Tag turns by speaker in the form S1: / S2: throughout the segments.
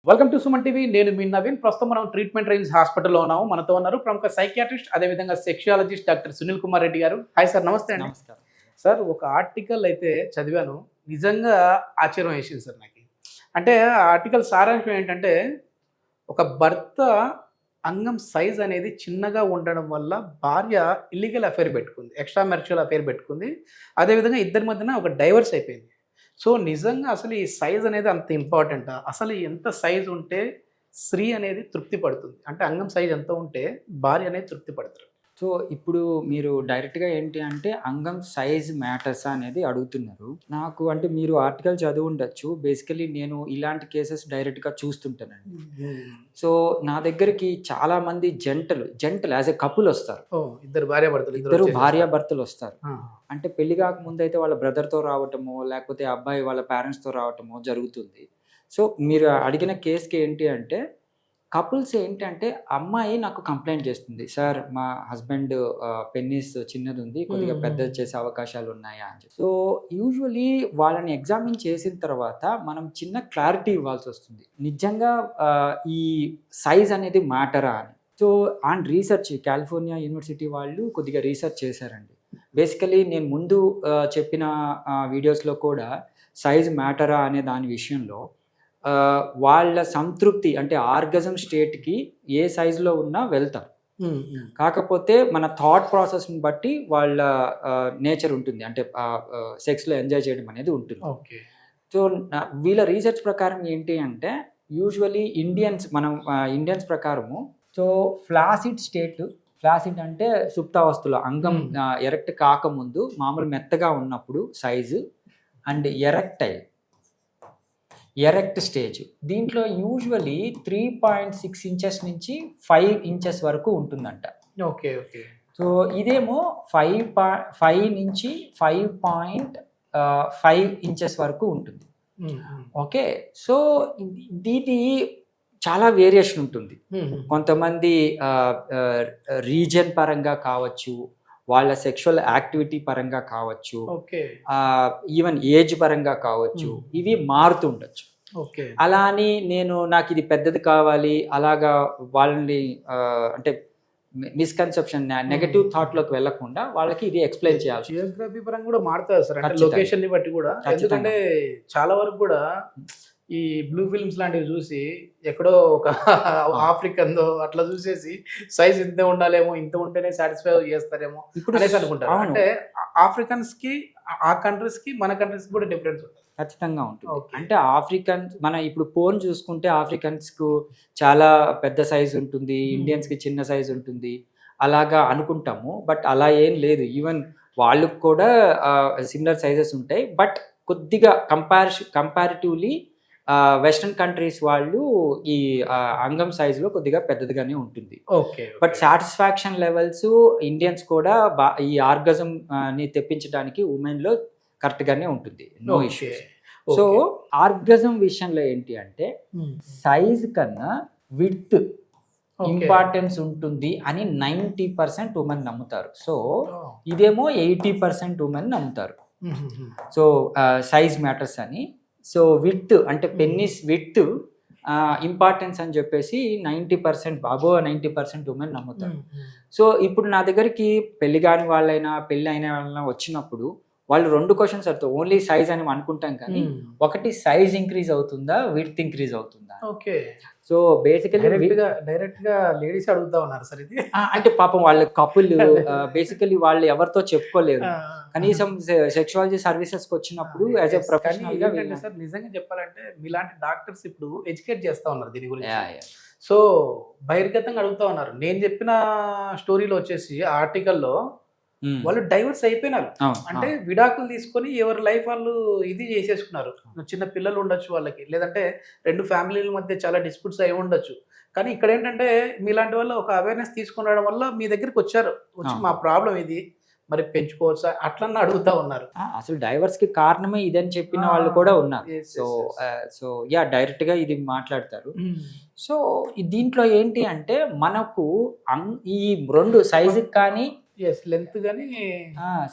S1: Welcome to Suman TV. నేను మీ నవీన్. ప్రస్తుతం మనం ట్రీట్మెంట్ రేంజ్ హాస్పిటల్లో ఉన్నాము. మనతో ఉన్నారు ప్రముఖ సైకియాట్రిస్ట్, అదేవిధంగా సెక్షువాలజిస్ట్ డాక్టర్ సునీల్ కుమార్ రెడ్డి గారు. హాయ్ సార్, నమస్తే అండి.
S2: నమస్కారం.
S1: సార్, ఒక ఆర్టికల్ అయితే చదివాను, నిజంగా ఆశ్చర్యం వేసింది సార్ నాకు. అంటే ఆ ఆర్టికల్ సారాంశం ఏంటంటే, ఒక భర్త అంగం సైజ్ అనేది చిన్నగా ఉండడం వల్ల భార్య ఇల్లీగల్ అఫైర్ పెట్టుకుంది, ఎక్స్ట్రా మ్యారిటల్ అఫైర్ పెట్టుకుంది. అదేవిధంగా ఇద్దరి మధ్యన ఒక డైవర్స్ అయిపోయింది. సో నిజంగా అసలు ఈ సైజ్ అనేది అంత ఇంపార్టెంటా? అసలు ఎంత సైజ్ ఉంటే స్త్రీ అనేది తృప్తి పడుతుంది? అంటే అంగం సైజ్ ఎంత ఉంటే భార్య అనేది తృప్తి పడతారు?
S2: సో ఇప్పుడు మీరు డైరెక్ట్గా ఏంటి అంటే అంగం సైజ్ మ్యాటర్స్ అనేది అడుగుతున్నారు. నాకు అంటే మీరు ఆర్టికల్ చదివి ఉండొచ్చు. బేసికలీ నేను ఇలాంటి కేసెస్ డైరెక్ట్గా చూస్తుంటానండి. సో నా దగ్గరికి చాలా మంది జంటలు యాజ్ ఎ కపుల్ వస్తారు.
S1: ఇద్దరు
S2: భార్యాభర్తలు వస్తారు. అంటే పెళ్లి కాకముందు అయితే వాళ్ళ బ్రదర్తో రావటమో లేకపోతే అబ్బాయి వాళ్ళ పేరెంట్స్తో రావటమో జరుగుతుంది. సో మీరు అడిగిన కేసుకి ఏంటి అంటే కపుల్స్ ఏంటంటే అమ్మాయి నాకు కంప్లైంట్ చేస్తుంది, సార్ మా హస్బెండ్ పెన్నిస్ చిన్నది ఉంది, కొద్దిగా పెద్ద చేసే అవకాశాలు ఉన్నాయా అని చెప్పి. సో యూజువలీ వాళ్ళని ఎగ్జామిన్ చేసిన తర్వాత మనం చిన్న క్లారిటీ ఇవ్వాల్సి వస్తుంది, నిజంగా ఈ సైజ్ అనేది మ్యాటరా అని. So on research California university వాళ్ళు కొద్దిగా రీసెర్చ్ చేశారండి. బేసికలీ నేను ముందు చెప్పిన వీడియోస్లో కూడా సైజ్ మ్యాటరా అనే దాని విషయంలో వాళ్ళ సంతృప్తి అంటే ఆర్గజం స్టేట్కి ఏ సైజులో ఉన్నా వెళ్తారు. కాకపోతే మన థాట్ ప్రాసెస్ని బట్టి వాళ్ళ నేచర్ ఉంటుంది, అంటే సెక్స్లో ఎంజాయ్ చేయడం అనేది ఉంటుంది. సో వీళ్ళ రీసెర్చ్ ప్రకారం ఏంటి అంటే యూజువలీ ఇండియన్స్ ప్రకారము సో ఫ్లాసిడ్ అంటే సుప్తావస్థలో అంగం ఎరెక్ట్ కాకముందు మామూలు మెత్తగా ఉన్నప్పుడు సైజు అండ్ ఎరెక్ట్ స్టేజ్ దీంట్లో యూజువలీ 3.6 ఇంచెస్ నుంచి 5 ఇంచెస్ వరకు ఉంటుందంట.
S1: ఓకే.
S2: సో ఇదేమో 5 నుంచి 5.5 ఇంచెస్ వరకు ఉంటుంది. ఓకే. సో దీని చాలా వేరియేషన్ ఉంటుంది. కొంతమంది రీజన్ పరంగా కావచ్చు, వాళ్ళ సెక్షువల్ యాక్టివిటీ పరంగా కావచ్చు, ఈవెన్ ఏజ్ పరంగా కావచ్చు, ఇవి మారుతుండొచ్చు. అలా అని నాకు ఇది పెద్దది కావాలి అలాగా వాళ్ళని అంటే మిస్కన్సెప్షన్ నెగటివ్ థాట్ లోకి వెళ్లకుండా వాళ్ళకి ఇది ఎక్స్ప్లెయిన్ చేయాలి.
S1: జియోగ్రఫీ పరంగా కూడా మారుతుంది సార్, అంటే లొకేషన్ ని బట్టి కూడా. ఎందుకంటే చాలా వరకు కూడా ఈ బ్లూ ఫిల్మ్స్ లాంటివి చూసి ఎక్కడో ఒక ఆఫ్రికన్దో అట్లా చూసేసి సైజ్ ఇంత ఉండాలేమో, ఇంత ఉంటేనే సాటిస్ఫై చేస్తారేమో ఇప్పుడు అనేసి అనుకుంటారు. అంటే ఆఫ్రికన్స్ కి ఆ కంట్రీస్ కి మన కంట్రీస్ కూడా డిఫరెన్స్ ఉంటుంది.
S2: ఖచ్చితంగా ఉంటుంది. అంటే ఆఫ్రికన్స్ మన ఇప్పుడు పోన్ చూసుకుంటే ఆఫ్రికన్స్ కు చాలా పెద్ద సైజ్ ఉంటుంది, ఇండియన్స్ కి చిన్న సైజ్ ఉంటుంది అలాగా అనుకుంటాము. బట్ అలా ఏం లేదు. ఈవెన్ వాళ్ళకు కూడా సిమిలర్ సైజెస్ ఉంటాయి. బట్ కొద్దిగా కంపారిటివ్లీ వెస్ట్రన్ కంట్రీస్ వాళ్ళు ఈ అంగం సైజులో కొద్దిగా పెద్దదిగానే ఉంటుంది. బట్ సాటిస్ఫాక్షన్ లెవెల్స్ ఇండియన్స్ కూడా ఈ ఆర్గజం ని తెప్పించడానికి ఉమెన్ లో కరెక్ట్ గానే ఉంటుంది, నో ఇష్యూస్. సో ఆర్గజం విషయంలో ఏంటి అంటే సైజ్ కన్నా విడ్త్ ఇంపార్టెన్స్ ఉంటుంది అని 90% ఉమెన్ నమ్ముతారు. సో ఇదేమో 80% ఉమెన్ నమ్ముతారు. సో సైజ్ మ్యాటర్స్ అని. సో విడ్త్ అంటే పెన్నిస్ విడ్త్ ఇంపార్టెన్స్ అని చెప్పేసి 90% అబోవ్ 90% ఉమెన్ నమ్ముతారు. సో ఇప్పుడు నా దగ్గరికి పెళ్లి కాని వాళ్ళైనా పెళ్లి అయిన వాళ్ళైనా వచ్చినప్పుడు వాళ్ళు 2 క్వశ్చన్స్ అడుగుతారు. ఓన్లీ సైజ్ అని అనుకుంటాం కానీ ఒకటి సైజ్ ఇంక్రీజ్ అవుతుందా, విడ్త్ ఇంక్రీజ్ అవుతుందా.
S1: ఓకే.
S2: సో బేసికలీ
S1: డైరెక్ట్ గా లేడీస్ అడుగుతా ఉన్నారు సార్ ఇది.
S2: అంటే పాపం వాళ్ళ కపుల్ బేసికలీ వాళ్ళు ఎవరితో చెప్పుకోలేరు. కనీసం సెక్షువాలజీ సర్వీసెస్ కి వచ్చినప్పుడు యాజ్ ఎ ప్రొఫెషనల్ గా
S1: సార్ నిజంగా చెప్పాలంటే మీలాంటి డాక్టర్స్ ఇప్పుడు ఎడ్యుకేట్ చేస్తా ఉన్నారు దీని గురించి. సో బహిర్గతంగా అడుగుతా ఉన్నారు. నేను చెప్పిన స్టోరీలో వచ్చేసి ఆర్టికల్లో వాళ్ళు డైవర్స్ అయిపోయినారు. అంటే విడాకులు తీసుకొని ఎవరి లైఫ్ వాళ్ళు ఇది చేసేసుకున్నారు. చిన్న పిల్లలు ఉండొచ్చు వాళ్ళకి, లేదంటే 2 ఫ్యామిలీల మధ్య చాలా డిస్ప్యూట్స్ అయి ఉండొచ్చు. కానీ ఇక్కడ ఏంటంటే మీలాంటి వాళ్ళు ఒక అవేర్నెస్ తీసుకునడం వల్ల మీ దగ్గరికి వచ్చి మా ప్రాబ్లం ఇది, మరి పెంచుకోవచ్చా అట్లన్నా అడుగుతా ఉన్నారు.
S2: అసలు డైవర్స్ కి కారణమే ఇదని చెప్పిన వాళ్ళు కూడా ఉన్నారు. సో డైరెక్ట్ గా ఇది మాట్లాడతారు. సో దీంట్లో ఏంటి అంటే మనకు ఈ 2 సైజుకి కానీ
S1: లెంత్ కానీ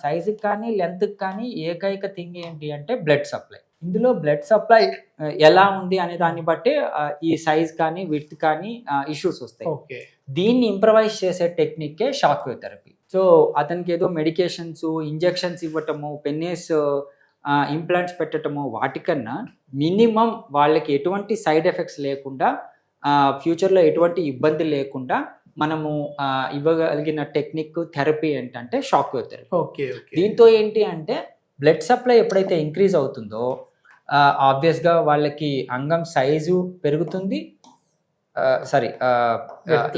S2: సైజుకి కానీ లెంత్కి కానీ ఏకైక థింగ్ ఏంటి అంటే బ్లడ్ సప్లై. ఇందులో బ్లడ్ సప్లై ఎలా ఉంది అనే దాన్ని బట్టి ఈ సైజ్ కానీ విడ్త్ కానీ ఇష్యూస్ వస్తాయి.
S1: ఓకే.
S2: దీన్ని ఇంప్రవైజ్ చేసే టెక్నిక్కే షాక్ వేవ్ థెరపీ. సో అతనికి ఏదో మెడికేషన్స్, ఇంజెక్షన్స్ ఇవ్వటము, పెన్నీస్ ఇంప్లాంట్స్ పెట్టడము వాటికన్నా మినిమం వాళ్ళకి ఎటువంటి సైడ్ ఎఫెక్ట్స్ లేకుండా ఫ్యూచర్లో ఎటువంటి ఇబ్బంది లేకుండా మనము ఇవ్వగలిగిన టెక్నిక్ థెరపీ ఏంటంటే షాక్ వేవ్ థెరపీ.
S1: ఓకే.
S2: దీంతో ఏంటి అంటే బ్లడ్ సప్లై ఎప్పుడైతే ఇంక్రీజ్ అవుతుందో ఆబ్వియస్గా వాళ్ళకి అంగం సైజు పెరుగుతుంది,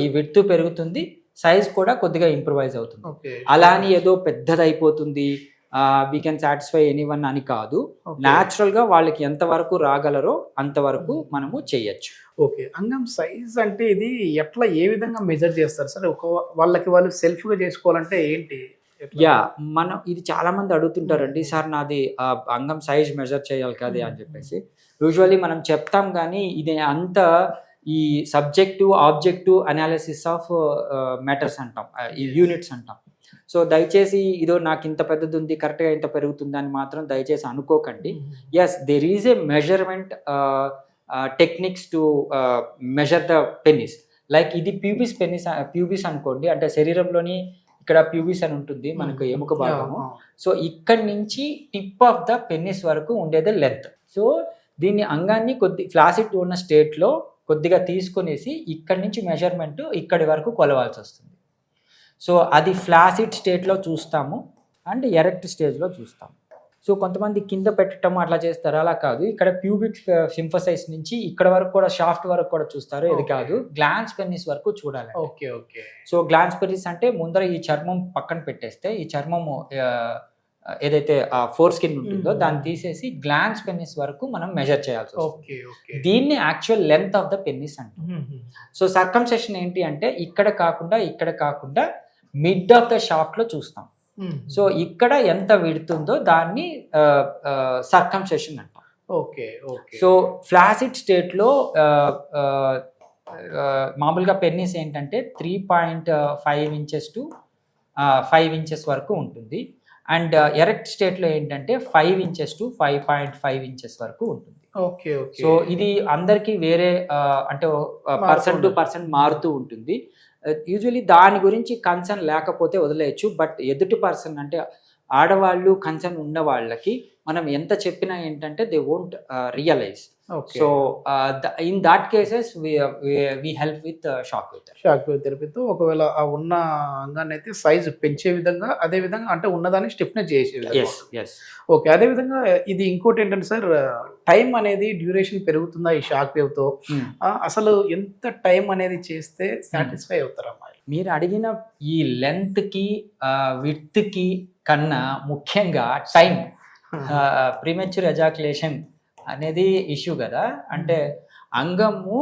S2: ఈ విడ్త్ పెరుగుతుంది, సైజ్ కూడా కొద్దిగా ఇంప్రూవైజ్ అవుతుంది. అలా అని ఏదో పెద్దదైపోతుంది, వీ కెన్ సాటిస్ఫై ఎనీవన్ అని కాదు. న్యాచురల్ గా వాళ్ళకి ఎంతవరకు రాగలరో అంతవరకు మనము చేయొచ్చు.
S1: ఓకే. అంగం సైజ్ అంటే ఇది ఎట్లా, ఏ విధంగా మెజర్ చేస్తారు సార్? వాళ్ళకి వాళ్ళు సెల్ఫ్ గా చేసుకోవాలంటే ఏంటి?
S2: మనం ఇది చాలా మంది అడుగుతుంటారండి, సార్ నాది అంగం సైజ్ మెజర్ చేయాలి కదా అని చెప్పేసి. యూజువల్లీ మనం చెప్తాం కానీ ఇది అంత ఈ subjective objective analysis of matters అంటాం, ఈ యూనిట్స్ అంటాం. సో దయచేసి ఇదో నాకు ఇంత పెద్దది ఉంది, కరెక్ట్గా ఇంత పెరుగుతుంది అని మాత్రం దయచేసి అనుకోకండి. Yes, there is a measurement techniques to measure the penis. Like ఇది ప్యూబిస్ అనుకోండి, అంటే శరీరంలోని ఇక్కడ ప్యూబిస్ అని ఉంటుంది మనకు ఎముక భాగము. సో ఇక్కడి నుంచి టిప్ ఆఫ్ ద పెనిస్ వరకు ఉండేది లెంత్. సో దీన్ని అంగాన్ని ఫ్లాసిడ్ ఉన్న స్టేట్లో కొద్దిగా తీసుకొనేసి ఇక్కడి నుంచి మెజర్మెంట్ ఇక్కడి వరకు కొలవాల్సి వస్తుంది. సో అది ఫ్లాసిడ్ స్టేట్లో చూస్తాము అండ్ ఎరెక్ట్ స్టేజ్లో చూస్తాము. సో కొంతమంది కింద పెట్టడం అట్లా చేస్తారు, అలా కాదు. ఇక్కడ ప్యూబిక్ సింఫసైజ్ నుంచి ఇక్కడ వరకు కూడా షాఫ్ట్ వరకు కూడా చూస్తారు. ఇది కాదు, గ్లాన్స్ పెనిస్ వరకు చూడాలి.
S1: Okay. Okay.
S2: So glance penis అంటే ముందర ఈ చర్మం పక్కన పెట్టేస్తే ఈ చర్మము ఏదైతే ఆ ఫోర్ స్కిన్ ఉంటుందో దాన్ని తీసేసి గ్లాన్స్ పెనిస్ వరకు మనం మెజర్ చేయాల్సి వస్తుంది. దీన్ని actual length of the penis అంటాం. సో సర్కంసెషన్ ఏంటి అంటే ఇక్కడ కాకుండా మిడ్ ఆఫ్ ద షాఫ్ట్ లో చూస్తాం. సో ఇక్కడ ఎంత విడుతుందో దాన్ని సర్కంసెషన్ అంటాం.
S1: Okay. Okay.
S2: So flaccid state లో మామూలుగా పెన్నిస్ ఏంటంటే 3.5 ఇంచెస్ టు 5 ఇంచెస్ వరకు ఉంటుంది. అండ్ ఎరెక్ట్ స్టేట్ లో ఏంటంటే 5 ఇంచెస్ టు 5.5 ఇంచెస్ వరకు ఉంటుంది.
S1: ఓకే. ఓకే.
S2: సో ఇది అందరికి వేరే అంటే పర్సన్ టు పర్సన్ మారుతూ ఉంటుంది. యూజువలీ దాని గురించి కన్సర్న్ లేకపోతే వదిలేయచ్చు. బట్ ఎదుటి పర్సన్ అంటే ఆడవాళ్ళు కన్సర్న్ ఉన్న వాళ్ళకి మనం ఎంత చెప్పినా ఏంటంటే they won't realise. So in that cases we help with shock wave
S1: థెరపీతో ఒకవేళ ఆ ఉన్న అంగాన్ని అయితే సైజ్ పెంచే విధంగా, అదే విధంగా అంటే ఉన్నదాన్ని స్టిఫ్నెస్ చేసే విధంగా. ఓకే. అదే విధంగా ఇది ఇంకోటి ఏంటంటే సార్, టైం అనేది డ్యూరేషన్ పెరుగుతుందా ఈ షాక్ వేవ్ తో? అసలు ఎంత టైం అనేది చేస్తే సాటిస్ఫై అవుతారమ్మా?
S2: మీరు అడిగిన ఈ లెంత్ కి విడ్త్ కి కన్నా ముఖ్యంగా టైం, ప్రీమెచ్యూర్ ఎజాక్యులేషన్ అనేది ఇష్యూ కదా. అంటే అంగము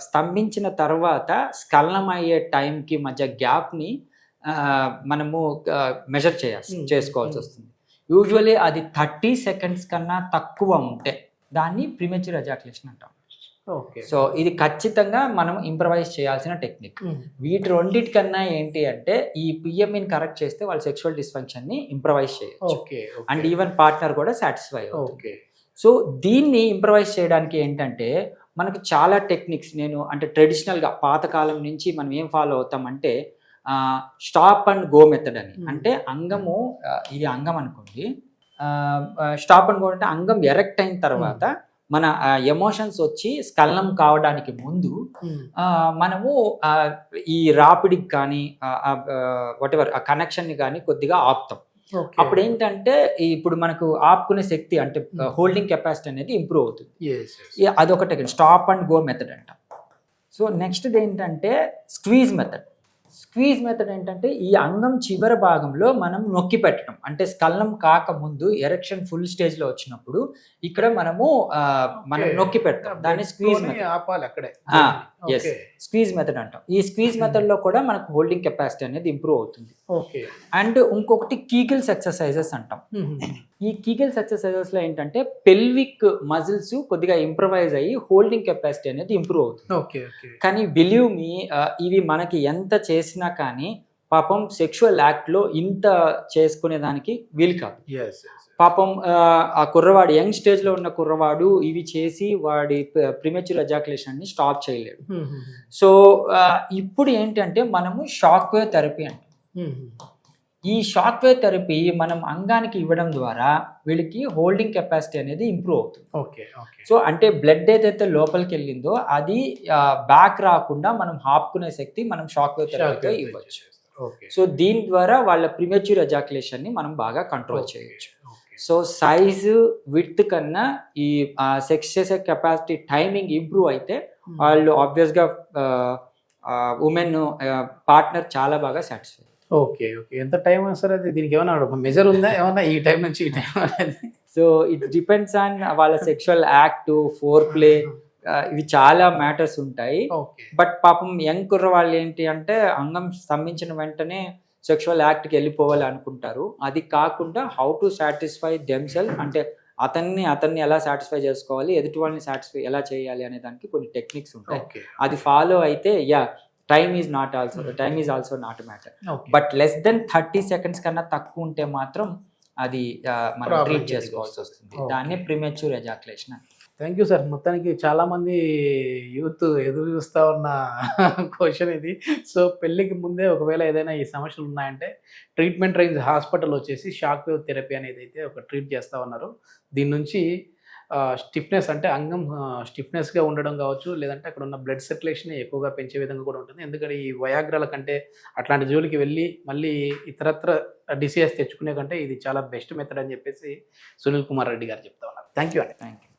S2: స్తంభించిన తర్వాత స్ఖలనం అయ్యే టైంకి మధ్య గ్యాప్ని మనము మెజర్ చేసుకోవాల్సి వస్తుంది. యూజువల్లీ అది 30 సెకండ్స్ కన్నా తక్కువ ఉంటే దాన్ని ప్రీమెచ్యూర్ ఎజాక్యులేషన్ అంటాం. సో ఇది ఖచ్చితంగా మనం ఇంప్రవైజ్ చేయాల్సిన టెక్నిక్. వీటి రెండింటికన్నా ఏంటి అంటే ఈ పిఎంఈని కరెక్ట్ చేస్తే వాళ్ళ సెక్షువల్ డిస్ఫంక్షన్ ని ఇంప్రవైజ్ చేయొచ్చు. అండ్ ఈవెన్ పార్ట్నర్ కూడా సాటిస్ఫై అవుతుంది. సో దీన్ని ఇంప్రవైజ్ చేయడానికి ఏంటంటే మనకు చాలా టెక్నిక్స్, నేను అంటే ట్రెడిషనల్గా పాతకాలం నుంచి మనం ఏం ఫాలో అవుతామంటే స్టాప్ అండ్ గో మెథడ్ అని. అంటే అంగము, ఇది అంగం అనుకోండి, స్టాప్ అండ్ గో అంటే అంగం ఎరెక్ట్ అయిన తర్వాత మన ఎమోషన్స్ వచ్చి స్ఖలనం కావడానికి ముందు మనము ఈ రాపిడికి కానీ వాటెవర్ ఆ కనెక్షన్ని కానీ కొద్దిగా ఆపుతాం. అప్పుడు ఏంటంటే ఇప్పుడు మనకు ఆపుకునే శక్తి అంటే హోల్డింగ్ కెపాసిటీ అనేది ఇంప్రూవ్ అవుతుంది. అదొకటి స్టాప్ అండ్ గో మెథడ్ అంట. సో నెక్స్ట్ ఏంటంటే స్క్వీజ్ మెథడ్. స్క్వీజ్ మెథడ్ ఏంటంటే ఈ అంగం చివరి భాగంలో మనం నొక్కి పెట్టడం, అంటే స్ఖలనం కాకముందు ఎరెక్షన్ ఫుల్ స్టేజ్ లో వచ్చినప్పుడు ఇక్కడ మనం నొక్కి పెడతాం, దాన్ని స్క్వీజ్ మెథడ్. స్క్వీజ్ మెథడ్ అంటాం. ఈ స్క్వీజ్ మెథడ్ లో కూడా మనకు హోల్డింగ్ కెపాసిటీ అనేది ఇంప్రూవ్ అవుతుంది. అండ్ ఇంకొకటి కీగిల్స్ ఎక్సర్సైజెస్ అంటాం. ఈ కీగిల్స్ ఎక్సర్సైజెస్ లో ఏంటంటే పెల్విక్ మజిల్స్ కొద్దిగా ఇంప్రవైజ్ అయ్యి హోల్డింగ్ కెపాసిటీ అనేది ఇంప్రూవ్ అవుతుంది. కానీ బిలీవ్ మీ, ఇవి మనకి ఎంత చేసినా కానీ పాపం సెక్షువల్ యాక్ట్ లో ఇంత చేసుకునే దానికి వీలు కాదు. పాపం ఆ కుర్రవాడు యంగ్ స్టేజ్లో ఉన్న కుర్రవాడు ఇవి చేసి వాడి ప్రిమెచ్యూర్ ఎజాకులేషన్ని స్టాప్ చేయలేడు. సో ఇప్పుడు ఏంటంటే మనము షాక్ వేవ్ థెరపీ అంటే ఈ షాక్ వేవ్ థెరపీ మనం అంగానికి ఇవ్వడం ద్వారా వీళ్ళకి హోల్డింగ్ కెపాసిటీ అనేది ఇంప్రూవ్ అవుతుంది.
S1: Okay okay.
S2: సో అంటే బ్లడ్ ఏదైతే లోపలికి వెళ్ళిందో అది బ్యాక్ రాకుండా మనం ఆపుకునే శక్తి మనం షాక్ వేవ్ థెరపీతో ఇవ్వచ్చు. సో దీని ద్వారా వాళ్ళ ప్రిమెచ్యూర్ ఎజాకులేషన్ ని మనం బాగా కంట్రోల్ చేయొచ్చు. సో సైజు విడ్త్ కన్నా ఈ సెక్స్ చేసే కెపాసిటీ టైమింగ్ ఇంప్రూవ్ అయితే వాళ్ళు ఆబ్వియస్గా ఉమెన్ పార్ట్నర్ చాలా బాగా సాటిస్ఫై.
S1: Okay okay. ఎంత టైం సార్ అది? దీనికి ఏమైనా మెజర్ ఉందా ఏమన్నా, ఈ టైం నుంచి ఈ టైం అనేది?
S2: సో ఇట్ డిపెండ్స్ ఆన్ వాళ్ళ సెక్షువల్ యాక్ట్, ఫోర్ ప్లే, ఇవి చాలా మ్యాటర్స్ ఉంటాయి. బట్ పాపం యంగ్ కుర్ర వాళ్ళు ఏంటి అంటే అంగం స్తంభించిన వెంటనే సెక్షువల్ యాక్ట్కి వెళ్ళిపోవాలి అనుకుంటారు. అది కాకుండా హౌ టు సాటిస్ఫై దెమ్సెల్ఫ్, అంటే అతన్ని ఎలా సాటిస్ఫై చేసుకోవాలి, ఎదుటి వాళ్ళని సాటిస్ఫై ఎలా చేయాలి అనే దానికి కొన్ని టెక్నిక్స్ ఉంటాయి. అది ఫాలో అయితే time is also not matter. But less than 30 seconds కన్నా తక్కువ ఉంటే మాత్రం అది మనం ట్రీట్ చేసుకోవాల్సి వస్తుంది. దాన్ని premature ejaculation.
S1: Thank you sir. మొత్తానికి చాలామంది యూత్ ఎదురు చూస్తూ ఉన్న క్వశ్చన్ ఇది. సో పెళ్ళికి ముందే ఒకవేళ ఏదైనా ఈ సమస్యలు ఉన్నాయంటే ట్రీట్మెంట్ రేంజ్ హాస్పిటల్ వచ్చేసి షాక్ వేవ్ థెరపీ అనేది అయితే ఒక ట్రీట్ చేస్తూ ఉన్నారు. దీని నుంచి స్టిఫ్నెస్ అంటే అంగం స్టిఫ్నెస్గా ఉండడం కావచ్చు, లేదంటే అక్కడ ఉన్న బ్లడ్ సర్క్యులేషన్ ఎక్కువగా పెంచే విధంగా కూడా ఉంటుంది. ఎందుకంటే ఈ వయాగ్రాల కంటే అట్లాంటి జోలికి వెళ్ళి మళ్ళీ ఇతరత్ర డిసీజెస్ తెచ్చుకునే కంటే ఇది చాలా బెస్ట్ మెథడ్ అని చెప్పేసి సునీల్ కుమార్ రెడ్డి గారు చెప్తా ఉన్నారు. థ్యాంక్ యూ అండి.
S2: Thank you.